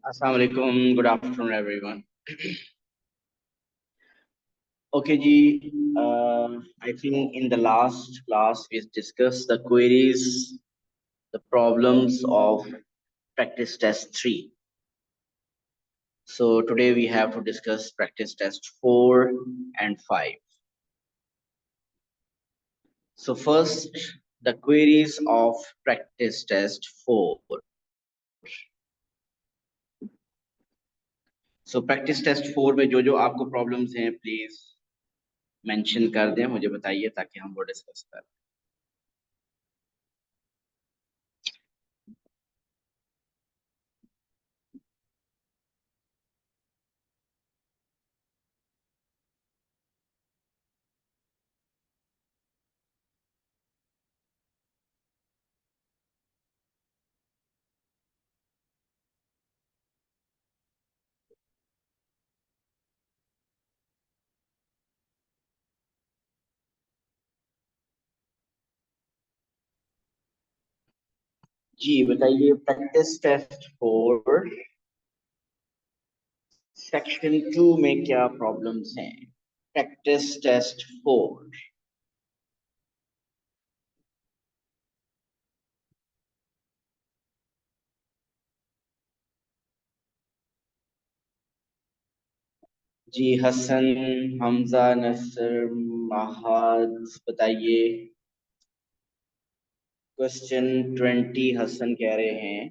Assalamu alaikum. Good afternoon, everyone. Okay, ji. I think in the last class we discussed the queries, the problems of practice test 3. So today we have to discuss practice test 4 and 5. So first, the queries of practice test 4. So practice test 4 में जो आपको problems हैं please mention कर दें, मुझे बताइए ताकि हम वो डिस्कस करें. जी बताइए, प्रैक्टिस टेस्ट 4 सेक्शन 2 में क्या प्रॉब्लम्स हैं. Practice test 4. जी हसन, हमजा, नसर, महाद बताइए. क्वेश्चन 20 हसन कह रहे हैं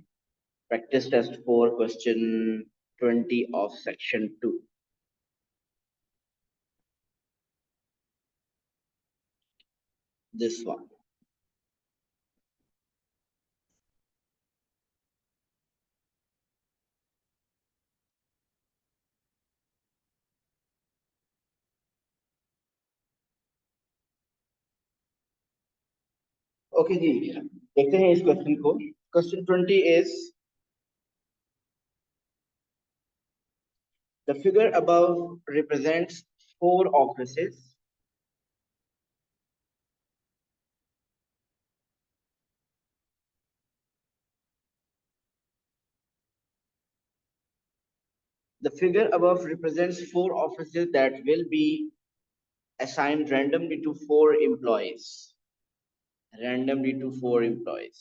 practice test 4 question 20 of section 2. This one. Okay जी, देखते हैं इस क्वेश्चन को. Question 20 is the figure above represents 4 offices. The figure above represents 4 offices that will be assigned randomly to 4 employees. Randomly to 4 employees.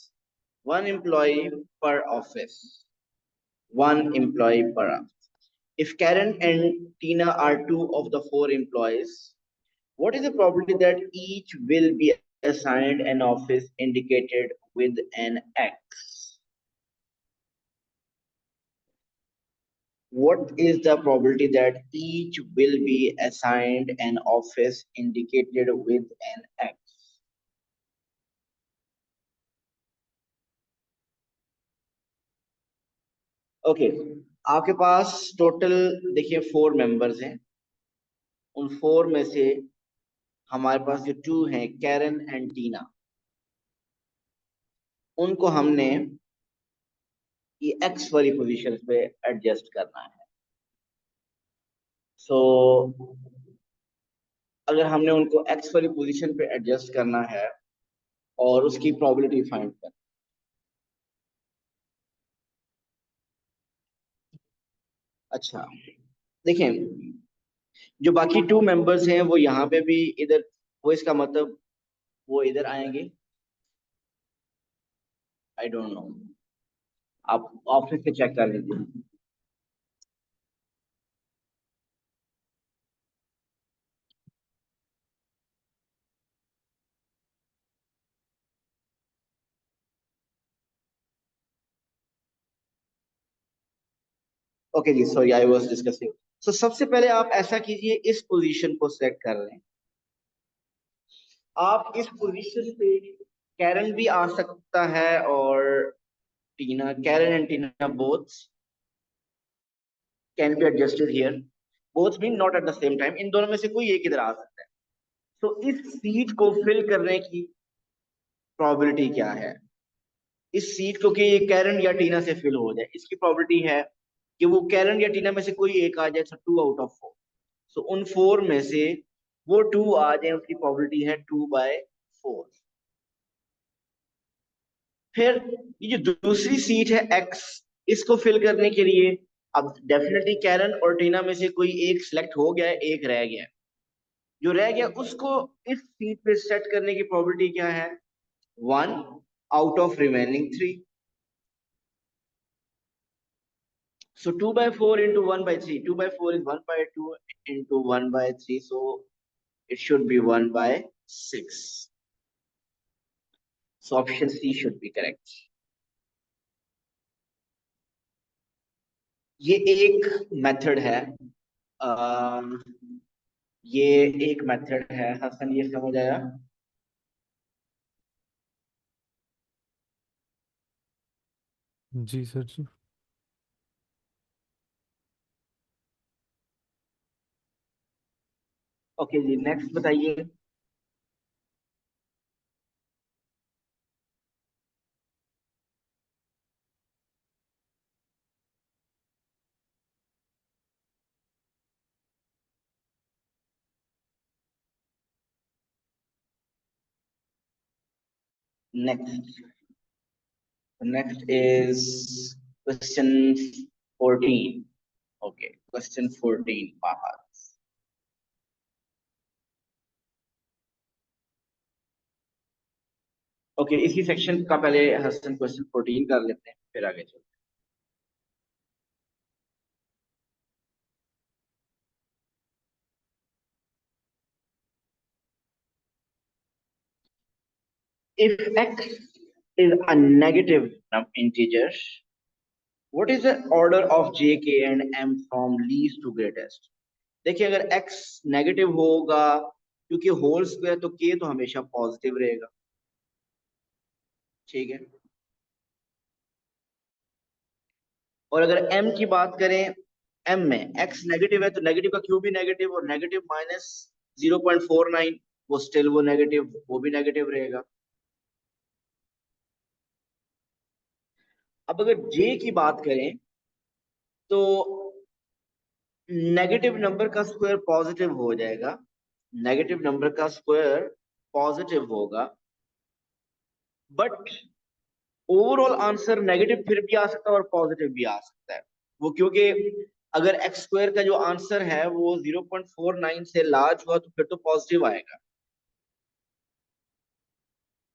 1 employee per office. 1 employee per office. If Karen and Tina are 2 of the 4 employees, what is the probability that each will be assigned an office indicated with an X? What is the probability that each will be assigned an office indicated with an X? Okay, आपके पास total देखिए 4 members हैं. उन 4 में से हमारे पास जो 2 हैं Karen and टीना, उनको हमने ये एक्स वाली पोजीशन पे एडजस्ट करना है. सो अगर हमने उनको एक्स वाली पोजीशन पे एडजस्ट करना है और उसकी प्रोबेबिलिटी फाइंड करना. अच्छा देखें, जो बाकी 2 मेंबर्स हैं वो यहाँ पे भी इधर, वो इसका मतलब वो इधर आएंगे. आई डोंट नो, आप ऑफिस से चेक कर लीजिए. ओके जी, sorry I was discussing. So सबसे पहले आप ऐसा कीजिए, इस पोजीशन को सेलेक्ट कर लें. आप इस पोजीशन पे कैरन भी आ सकता है और Tina, Karen and Tina both can be adjusted here. Both mean not at the same time, इन दोनों में से कोई एक इधर आ सकता है. तो इस सीट को फिल करने की प्रोबेबिलिटी क्या है? इस सीट को कि ये कैरन या टीना से फिल हो जाए, इसकी प्रोबेबिलिटी है कि वो कैरन या टीना में से कोई एक आ जाए. सो 2 आउट ऑफ 4. सो उन 4 में से वो 2 आ जाए, उसकी प्रोबेबिलिटी है 2/4. फिर ये जो दूसरी सीट है एक्स, इसको फिल करने के लिए अब डेफिनेटली कैरन और टीना में से कोई एक सिलेक्ट हो गया है, एक रह गया है। जो रह गया उसको इस सीट पे सेट करने की प्रोबेबिलिटी क्या है? 1 out of remaining 3। So 2 by 4 into 1 by 3. 2 by 4 is 1 by 2 into 1 by 3. So it should be 1 by 6. So option C should be correct. ये एक मेथड है। अम, ये एक मेथड है हसन, ये समझ आया? जी सर जी। ओके जी, नेक्स्ट बताइए। Next next is question 14। Okay, question 14 बाहर। ओके, इसी सेक्शन का पहले हसन क्वेश्चन 14 कर लेते हैं, फिर आगे चलते हैं। If x is a negative integer, what is the order of j, k and m from least to greatest? देखिए, अगर x नेगेटिव होगा, क्योंकि होल स्क्वायर तो k तो हमेशा पॉजिटिव रहेगा, ठीक है। और अगर m की बात करें, m में x नेगेटिव है तो नेगेटिव का क्यूब भी नेगेटिव, और नेगेटिव माइनस 0.49 वो स्टिल वो नेगेटिव, वो भी नेगेटिव रहेगा। अब अगर j की बात करें तो नेगेटिव नंबर का स्क्वायर पॉजिटिव हो जाएगा, नेगेटिव नंबर का स्क्वायर पॉजिटिव होगा, बट ओवरऑल आंसर नेगेटिव फिर भी आ सकता है और पॉजिटिव भी आ सकता है। वो क्योंकि अगर एक्स स्क्वायर का जो आंसर है वो 0.49 से लार्ज हुआ तो फिर तो पॉजिटिव आएगा।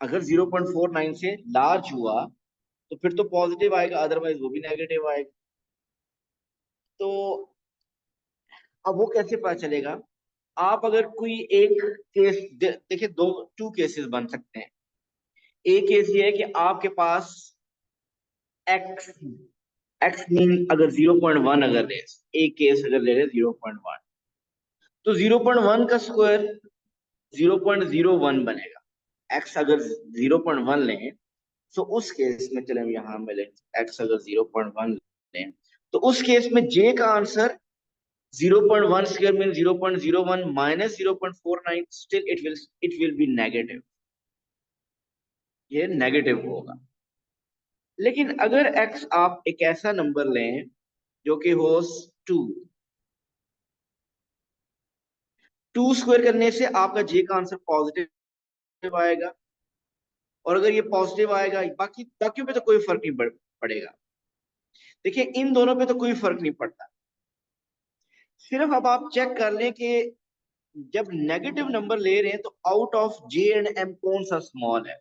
अगर 0.49 से लार्ज हुआ तो फिर तो पॉजिटिव आएगा, अदरवाइज वो भी नेगेटिव आएगा। तो अब वो कैसे पता चलेगा? आप अगर कोई एक केस देखिए, दो टू केसेस बन सकते हैं। एक केस ये है कि आपके पास एक्स एक्स मीन अगर 0.1 अगर ले, एक केस अगर ले रहे 0.1, तो 0.1 का स्क्वायर 0.01 बनेगा। एक्स अगर 0.1 लें तो उस केस में, चले हम यहां मिले, एक्स अगर 0.1 लें तो उस केस में जे का answer 0.1 square mean 0.01 minus 0.49, still it will be negative, ये नेगेटिव होगा। लेकिन अगर x आप एक ऐसा नंबर लें जो कि हो 2, 2 स्क्वायर करने से आपका j का आंसर पॉजिटिव आएगा, और अगर ये पॉजिटिव आएगा, बाकी बाकियों पे तो कोई फर्क नहीं पड़ेगा। देखिए, इन दोनों पे तो कोई फर्क नहीं पड़ता। सिर्फ अब आप चेक कर लें कि जब नेगेटिव नंबर ले रहे हैं तो out of J and M कौन सा स्मॉल है।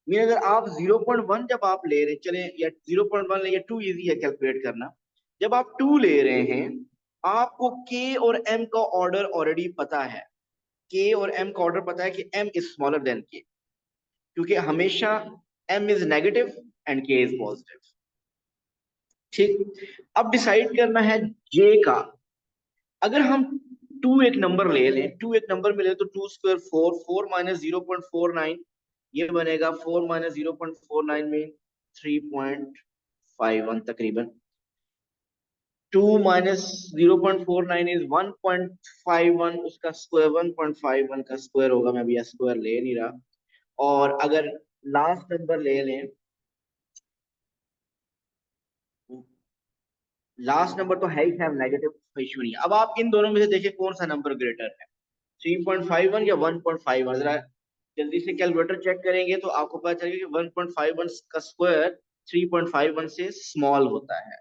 मीन अगर आप 0.1 जब आप ले रहे चले, या 0.1 ले, या 2 इजी है कैलकुलेट करना। जब आप 2 ले रहे हैं, आपको के और एम का ऑर्डर ऑलरेडी पता है। के और एम का ऑर्डर पता है कि एम इज स्मॉलर देन के, क्योंकि हमेशा एम इज नेगेटिव एंड के इज पॉजिटिव, ठीक। अब डिसाइड करना है जे का। अगर हम 2 एक नंबर ले लें, 2 एक नंबर में ले तो 2 स्क्वायर 4, 4 माइनस 0.49, ये बनेगा 4 माइनस 0.49 में 3.51 तकरीबन। 2 माइनस 0.49 इज 1.51, उसका स्क्वायर 1.51 का स्क्वायर होगा, मैं अभी स्क्वायर ले नहीं रहा। और अगर लास्ट नंबर ले लें, लास्ट नंबर तो है ही है नेगेटिव, इशू नहीं है। अब आप इन दोनों में से देखिए कौन सा नंबर ग्रेटर है, 3.51 या 1.51। जरा जल्दी से कैलकुलेटर चेक करेंगे तो आपको पता चलेगा कि 1.51 का स्क्वायर 3.51 से स्मॉल होता है।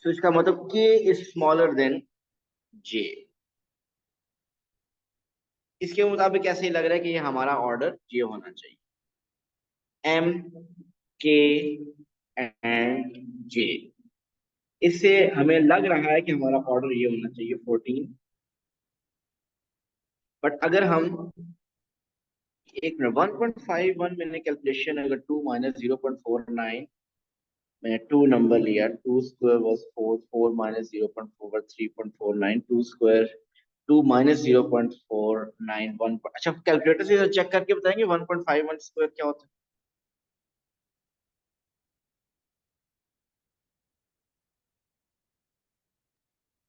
तो इसका मतलब k is smaller than j। इसके मुताबिक ऐसे ही लग रहा है कि ये हमारा ऑर्डर j होना चाहिए, m k एंड j। इससे हमें लग रहा है कि हमारा ऑर्डर ये होना चाहिए 14। बट अगर हम एक 1.51 मैंने कैलकुलेशन, अगर 2 माइनस 0.49, मैंने 2 नंबर लिया, 2 square was 4, 4 minus 0.4 3.49, 2 square 2 minus 0.49 1। अच्छा, कैलकुलेटर से चेक करके बताएंगे 1.51 स्क्वायर क्या होता है?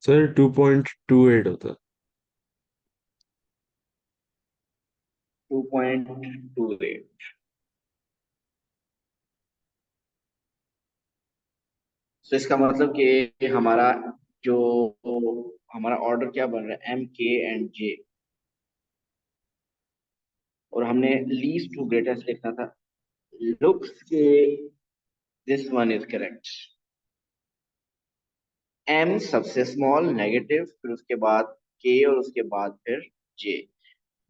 सर 2.28 होता। 2.28। तो इसका मतलब कि हमारा जो हमारा ऑर्डर क्या बन रहा है, एम के एंड जे, और हमने लीस्ट टू ग्रेटेस्ट लिखना था। लुक्स के this one is correct. M सबसे स्मॉल नेगेटिव, फिर उसके बाद के, और उसके बाद फिर J.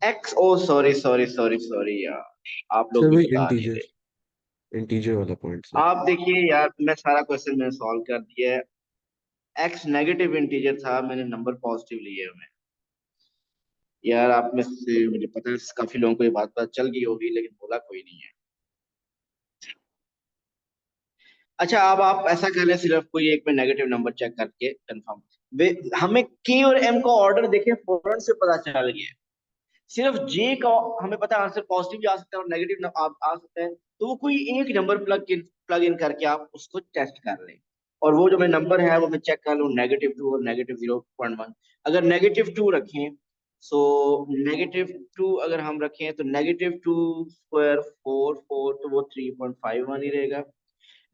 X, oh sorry sorry sorry sorry यार, आप सर लोग भी वही बता नहीं इंटीजर, रहे। इंटीजर वाला पॉइंट सर। आप देखिए यार, मैं सारा क्वेश्चन मैंने सॉल्व कर दिया है। एक्स नेगेटिव इंटीजर था, मैंने नंबर पॉजिटिव लिए हुए हैं। यार आप में से मुझे पता है काफी लोगों को ये बात पता चल गई होगी, लेकिन बोला कोई नहीं है। अच्छा, अब आप ऐसा कर लें, सिर्फ कोई एक में नेगेटिव नंबर चेक करके कंफर्म। हमें के और एम का ऑर्डर देखें फौरन से पता चल गया। सिर्फ जे का हमें पता है आंसर पॉजिटिव भी आ सकता है और नेगेटिव आ सकता है, तो वो कोई एक नंबर प्लग इन करके आप उसको टेस्ट कर लें। और वो जो मैं नंबर है वो मैं चेक कर लूँ, -2 और -0.1। अगर -2 रखें, सो -2 अगर हम रखें तो -2 स्क्वायर 4 4, तो वो 3.51 ही रहेगा।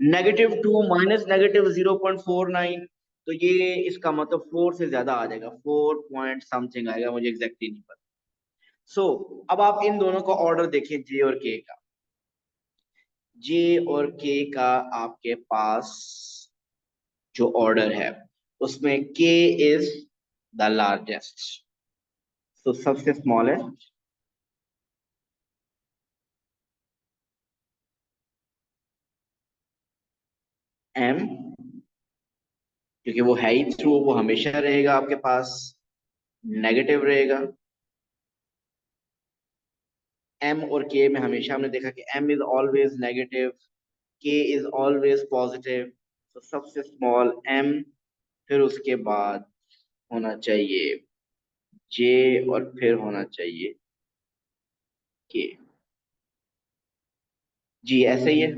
-2 माइनस -0.49, तो ये इसका मतलब 4 से ज्यादा आ जाएगा, 4 पॉइंट समथिंग आएगा, मुझे एग्जैक्टली नहीं पता। सो अब आप इन दोनों का ऑर्डर देखिए, जे और के का। जे और के का आपके पास जो ऑर्डर है, उसमें के इज द लार्जेस्ट, तो सबसे स्मॉलेस्ट एम, क्योंकि वो है ही थ्रू, वो हमेशा रहेगा आपके पास, नेगेटिव रहेगा। एम और के में हमेशा हमने देखा कि एम इज ऑलवेज नेगेटिव, के इज ऑलवेज पॉजिटिव। तो सबसे स्मॉल एम, फिर उसके बाद होना चाहिए जे, और फिर होना चाहिए के। जी ऐसे ही है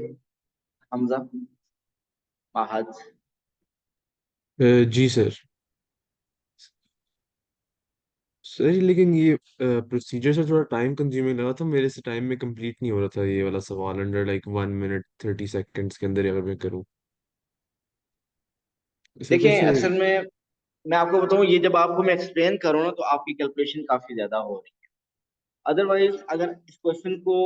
हमजा, आहद। जी सर। सर लेकिन ये प्रोसीजर से थोड़ा टाइम कंज्यूमिंग लगा था, मेरे से टाइम में कंप्लीट नहीं हो रहा था ये वाला सवाल अंडर लाइक 1 मिनट 30 सेकेंड्स के अंदर अगर मैं करूँ। सर देखिए वैसे। असल में मैं आपको बताऊं, ये जब आपको मैं एक्सप्लेन करूँ ना, तो आपकी कैलकुलेशन काफी ज्यादा हो रही है। अदरवाइज अगर इस क्वेश्चन को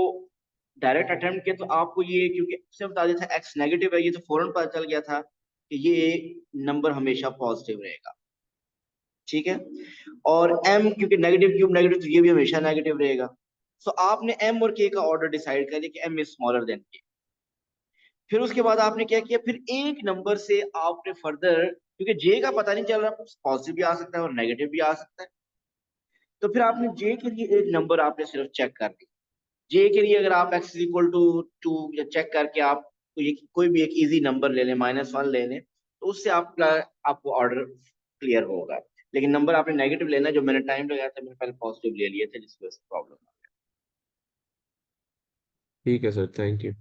डायरेक्ट अटेम्प्ट किया, तो आपको ये, क्योंकि उसने बता दिया था एक्स नेगेटिव है, ये तो फौरन पता चल गया था कि ये नंबर हमेशा पॉजिटिव रहेगा। ठीक है, और एम क्योंकि नेगेटिव क्यूब नेगेटिव, तो ये भी हमेशा नेगेटिव रहेगा। सो आपने एम और के का ऑर्डर डिसाइड कर लिया कि एम इज स्मॉलर देन के। फिर उसके बाद आपने क्या किया, फिर एक नंबर से आपने फर्दर, क्योंकि जे का पता नहीं चल रहा, पॉजिटिव भी आ सकता है और नेगेटिव भी आ सकता है, तो फिर आपने जे के लिए एक नंबर आपने सिर्फ चेक कर लिया। जे के लिए अगर आप एक्स इक्वल टू 2 या चेक करके आप कोई भी एक इजी नंबर ले लें, -1 ले लें, तो उससे आपको ऑर्डर क्लियर होगा। लेकिन नंबर आपने नेगेटिव लेना है, जो मैंने टाइम लगाया था, मैंने पहले पॉजिटिव ले लिए थे, जिसकी वजह से प्रॉब्लम। ठीक है sir, thank you.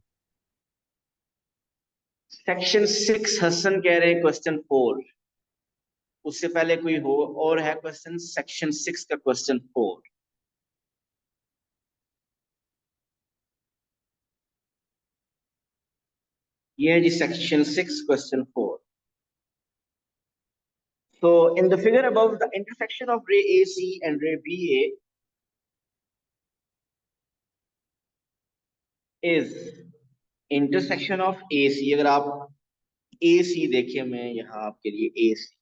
Section 6 Hasan कह रहे हैं क्वेश्चन 4। उससे पहले कोई हो और है क्वेश्चन सेक्शन 6 का क्वेश्चन 4? ये है जी section 6 question 4। So in the figure above, the intersection of ray AC and ray BA is intersection of A C. अगर आप ए सी देखिए, मैं यहाँ आपके लिए ए सी,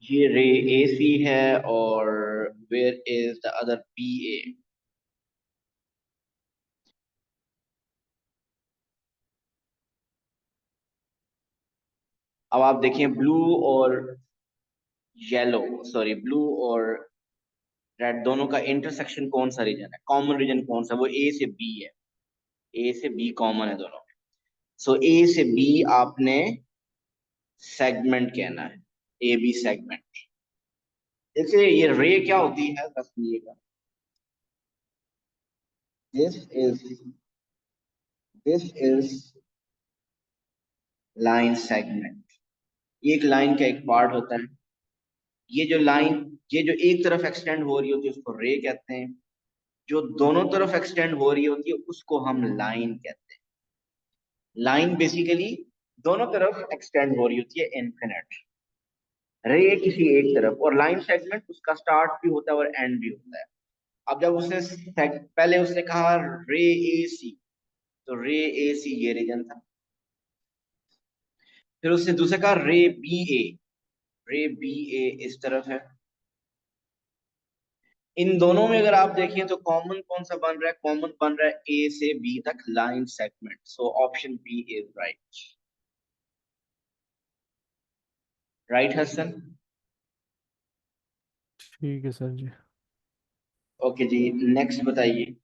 ये रे ए सी है, और where is the other B A. अब आप देखिए ब्लू और येलो, सॉरी ब्लू और रेड दोनों का इंटरसेक्शन कौन सा रीजन है, कॉमन रीजन कौन सा, वो ए से बी है। ए से बी कॉमन है दोनों में। सो ए से बी आपने सेगमेंट कहना है, ए बी सेगमेंट। देखिए ये रे क्या होती है, बस सुनिएगा। This is this is line segment. ये एक लाइन का एक पार्ट होता है। ये जो लाइन, ये जो एक तरफ एक्सटेंड हो रही होती है उसको रे कहते हैं। जो दोनों तरफ एक्सटेंड हो रही होती है उसको हम लाइन कहते हैं। लाइन बेसिकली दोनों तरफ एक्सटेंड हो रही होती है, इनफिनिट। रे किसी एक तरफ, और लाइन सेगमेंट उसका स्टार्ट भी होता है और एंड भी होता है। अब जब उसने पहले उसने कहा रे ए सी, तो रे ए सी ये रीजन था। फिर उसने दूसरा कहा रे बी ए, रे बी ए इस तरफ है। इन दोनों में अगर आप देखें तो कॉमन कौन सा बन रहा है, कॉमन बन रहा है ए से बी तक line segment. So option B is right. Right Hasan. ठीक है सर जी। ओके जी, नेक्स्ट बताइए।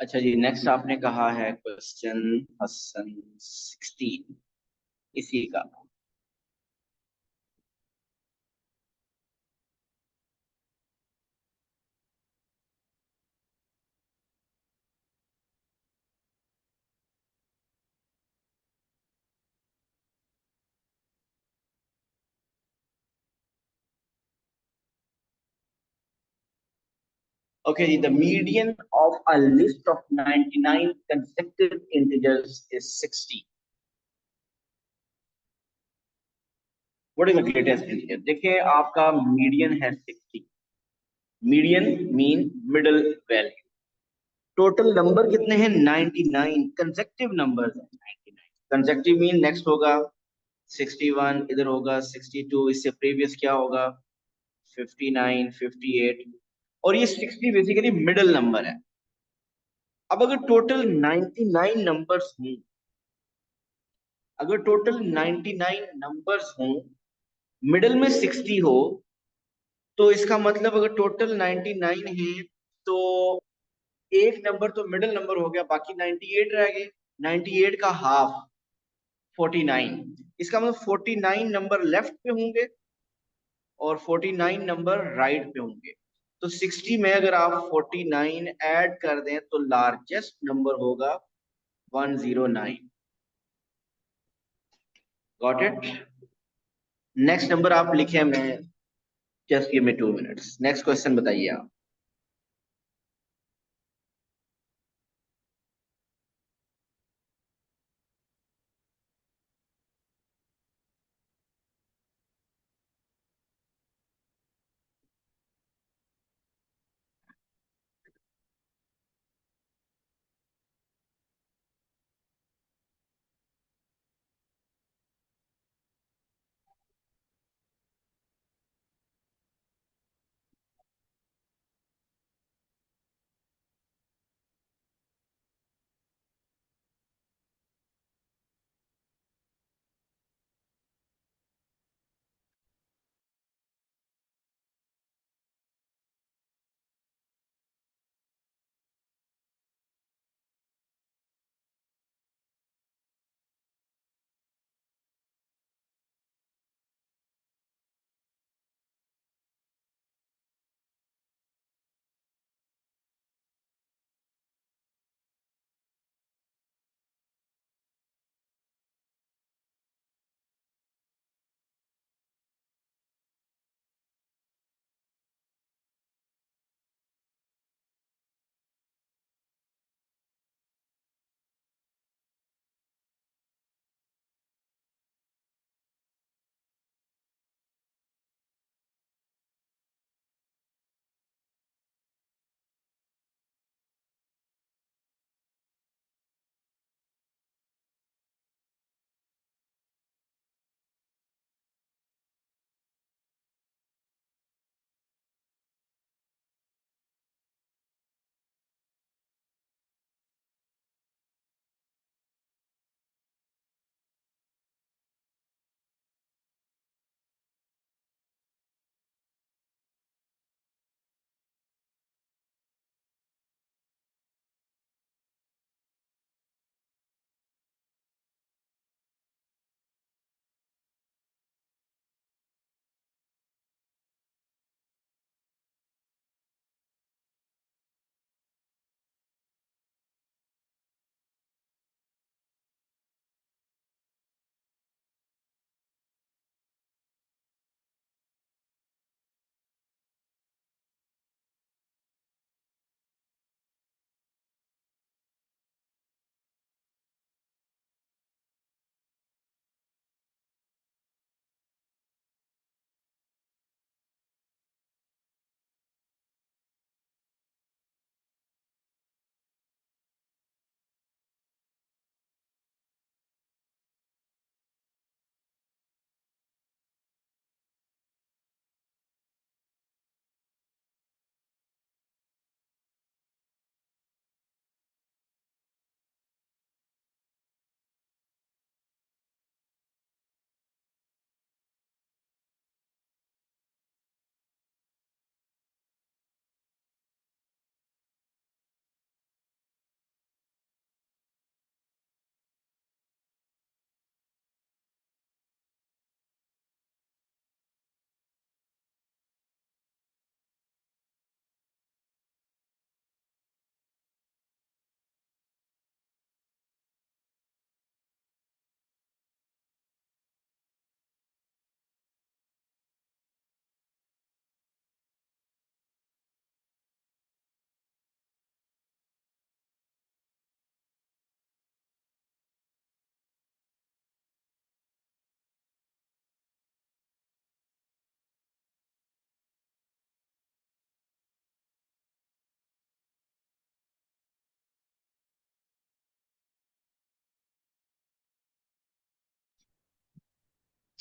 अच्छा जी, नेक्स्ट आपने कहा है क्वेश्चन हसन 16, इसी का। Okay, the median of a list of 99 consecutive integers is 60. What is the greatest integer? देखिए आपका मीडियन है 60। Median mean middle value. Total number कितने हैं, 99। कंसेक्टिव नंबर्स हैं 99। कंसेक्टिव मीन नेक्स्ट होगा 61, इधर होगा 62, इससे प्रीवियस क्या होगा 59, 58, और ये 60 बेसिकली मिडिल नंबर है। अब अगर टोटल 99 नंबर्स हों, अगर टोटल 99 नंबर्स हों, मिडिल में 60 हो, तो इसका मतलब अगर टोटल 99 है तो एक नंबर तो मिडिल नंबर हो गया, बाकी 98 रह गए। 98 का हाफ 49। इसका मतलब 49 नंबर लेफ्ट पे होंगे और 49 नंबर राइट पे होंगे। तो 60 में अगर आप 49 ऐड कर दें तो लार्जेस्ट नंबर होगा 109। Got it. नेक्स्ट नंबर आप लिखे, मैं just give me 2 minutes. Next question बताइए आप।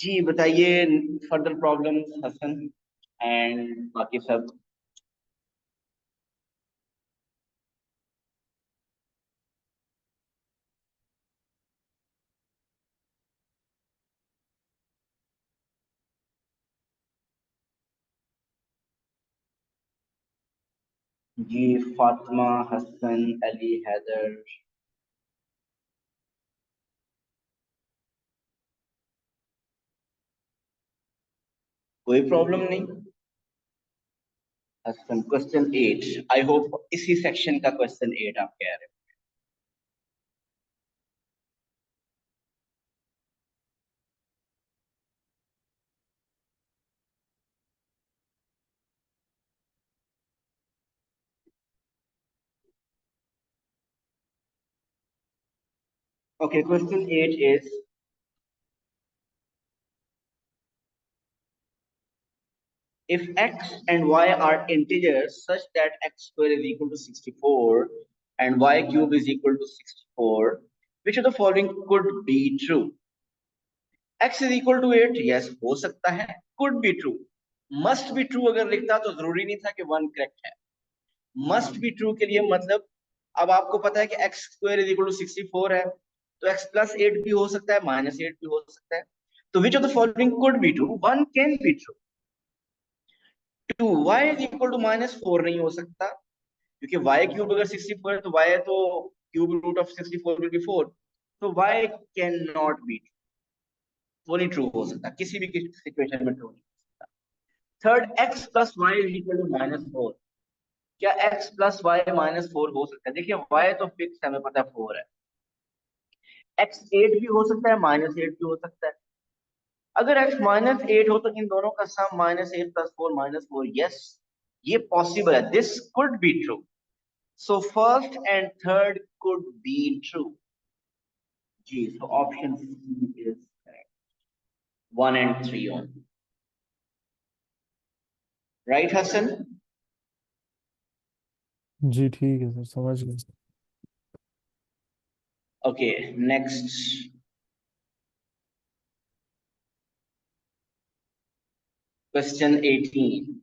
जी बताइए फर्दर प्रॉब्लम हसन एंड बाकी सब। जी फातिमा, हसन, अली, हैदर। कोई प्रॉब्लम नहीं। हसन क्वेश्चन 8, आई होप इसी सेक्शन का क्वेश्चन 8 आप कह रहे हो। Okay, question 8 is if x and y are integers such that x square is equal to 64 and y cube is equal to 64, which of the following could be true? x is equal to 8, yes हो सकता है, could be true। must be true अगर लिखता तो जरूरी नहीं था कि वन करेक्ट है। must be true के लिए मतलब, अब आपको पता है कि x square is equal to 64 है, तो x plus 8 भी हो सकता है, minus 8 भी हो सकता है। तो which of the following could be true? One can be true। 2 y is equal to -4 नहीं हो सकता, क्योंकि y क्यूब अगर 64 है तो y तो cube root of 64 will be 4। तो y कैन नॉट बी, वो नहीं ट्रू हो सकता, किसी भी सिचुएशन में ट्रू नहीं हो सकता। Third, x plus Y is equal to -4। क्या x प्लस वाई -4 हो सकता है? देखिए y तो फिक्स है, हमें पता है 4 है। x 8 भी हो सकता है, -8 भी हो सकता है। अगर x -8 हो तो इन दोनों का सम -8 प्लस 4 -4, यस ये पॉसिबल है, this could be true. So first and third could be true. G. So option C is correct. 1 and 3 only. Right, Hassan? जी ठीक है सर, समझ गए। Okay, next. Question 18.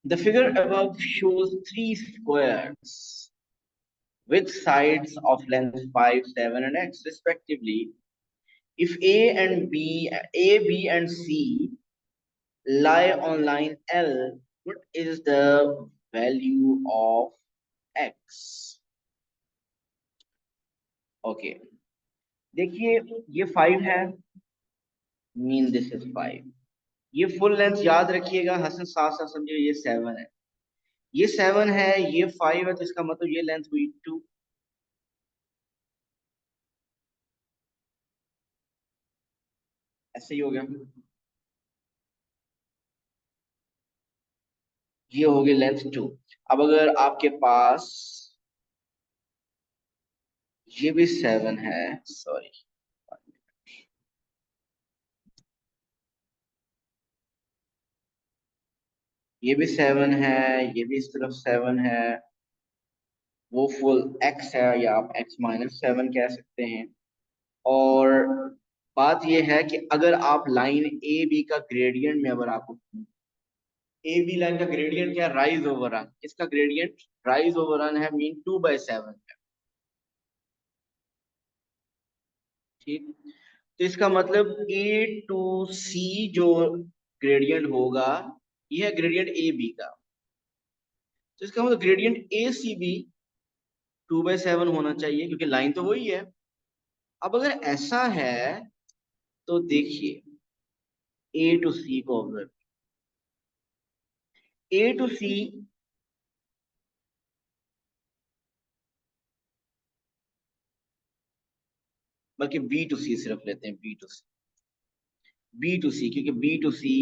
The figure above shows three squares with sides of length 5, 7, and x respectively. If A, B, and C lie on line L, what is the value of x? Okay, देखिए ये 5 है, mean this is 5। ये full length याद रखिएगा हसन, साथ साथ समझिए ये 7 है, ये 7 है, ये 5 है, तो इसका मतलब ये लेंथ हुई 2। ऐसे ही हो गया, ये हो गई लेंथ 2। अब अगर आपके पास ये भी 7 है, सॉरी, ये भी 7 है, ये भी इस तरफ 7 है, वो फुल x है, या आप x-7 कह सकते हैं। और बात ये है कि अगर आप लाइन ए बी का ग्रेडियंट में, अगर आपको ए बी लाइन का ग्रेडियंट क्या है? Rise over run. इसका ग्रेडियंट राइज ओवर रन है, मीन 2/7 है। ठीक, तो इसका मतलब ए टू सी जो ग्रेडियंट होगा, ये है ग्रेडियंट ए बी का, तो इसका मतलब ग्रेडियंट ए सी बी 2/7 होना चाहिए, क्योंकि लाइन तो वही है। अब अगर ऐसा है तो देखिए ए टू सी को ऑब्जर्व, ए टू सी, बल्कि बी टू सी सिर्फ लेते हैं, B to C, B to C, क्योंकि बी टू सी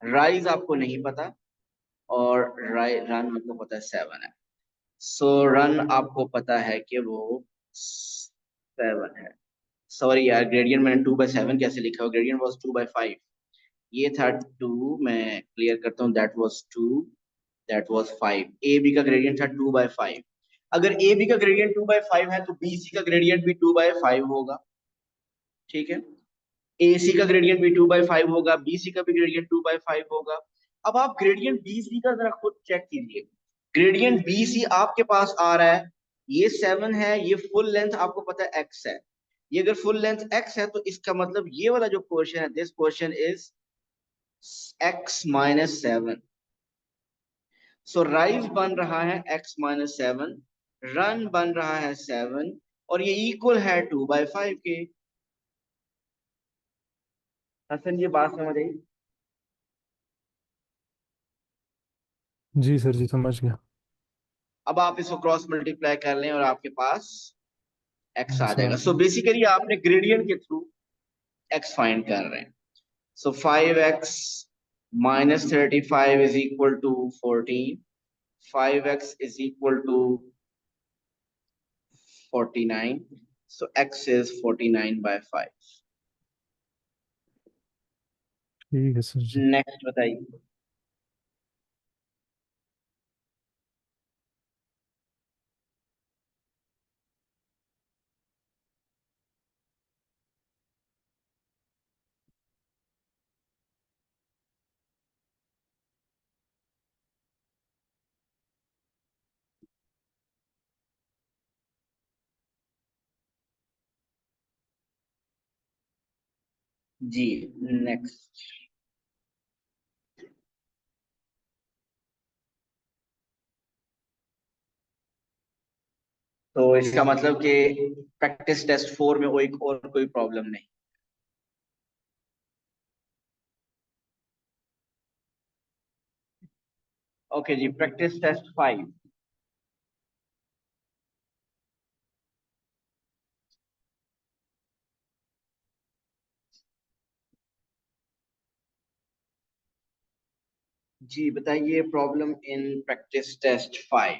राइज आपको नहीं पता और रन आपको पता है 7 है। सो रन आपको पता है कि वो 7 है। सॉरी यार, ग्रेडियंट मैंने 2/7 कैसे लिखा? Gradient was 2/5। ये था 2, मैं क्लियर करता हूँ, that was 2, that was 5। A B का ग्रेडियंट था 2/5। अगर ए बी का ग्रेडियंट 2/5 है तो बी सी का ग्रेडियंट भी 2/5 होगा। ठीक है, ए सी का ग्रेडियंट भी 2/5 होगा, बी सी का भी ग्रेडियंट 2/5 होगा। अब आप ग्रेडियंट बी सी का जरा खुद चेक कीजिए। ग्रेडियंट बी सी आपके पास आ रहा है, ये 7 है, ये फुल लेंथ आपको पता है x है। ये अगर फुल लेंथ x है तो इसका मतलब ये वाला जो क्वेश्चन है, this question is x-7। So rise बन रहा है x-7, रन बन रहा है 7, और ये इक्वल है 2/5 के। हसन, ये बात समझ आई? जी सर जी, समझ गया। अब आप इसको क्रॉस मल्टीप्लाई कर लें और आपके पास x आ जाएगा। आंसर। सो बेसिकली आपने ग्रेडियंट के थ्रू x फाइंड कर रहे हैं। सो 5x minus 35 is equal to 14. 5x is equal to 49. So x is 49/5. ठीक है सर जी। नेक्स्ट बताइए। जी, नेक्स्ट। तो इसका मतलब कि प्रैक्टिस टेस्ट 4 में और कोई प्रॉब्लम नहीं। ओके जी, प्रैक्टिस टेस्ट 5। जी बताइए, problem in practice test 5।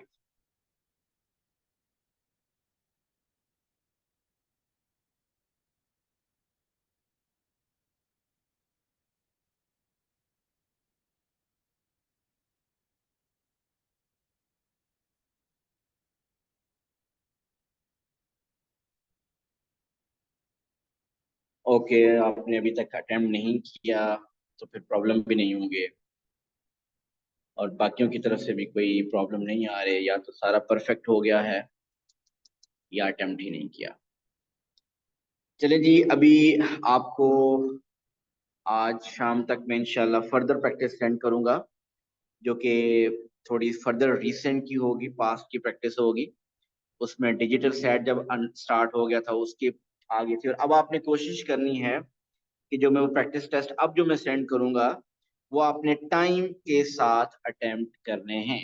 Okay, आपने अभी तक अटेम्प्ट नहीं किया तो फिर प्रॉब्लम भी नहीं होंगे, और बाकियों की तरफ से भी कोई प्रॉब्लम नहीं आ रही, या तो सारा परफेक्ट हो गया है या अटेम्प्ट ही नहीं किया। चले जी, अभी आपको आज शाम तक मैं इंशाल्लाह फर्दर प्रैक्टिस सेंड करूंगा, जो कि थोड़ी फर्दर रिसेंट की होगी, पास्ट की प्रैक्टिस होगी। उसमें डिजिटल सेट जब स्टार्ट हो गया था उसके आगे थी, और अब आपने कोशिश करनी है कि जो मैं वो प्रैक्टिस टेस्ट अब जो मैं सेंड करूंगा वो आपने टाइम के साथ अटेम्प्ट करने हैं।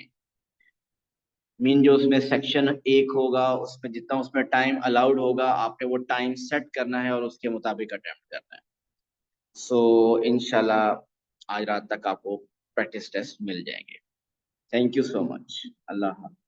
मीन जो उसमें सेक्शन 1 होगा, उसमें जितना उसमें टाइम अलाउड होगा आपने वो टाइम सेट करना है और उसके मुताबिक अटेम्प्ट करना है। सो इंशाल्लाह आज रात तक आपको प्रैक्टिस टेस्ट मिल जाएंगे। Thank you so much. Allah हाफ़िज़।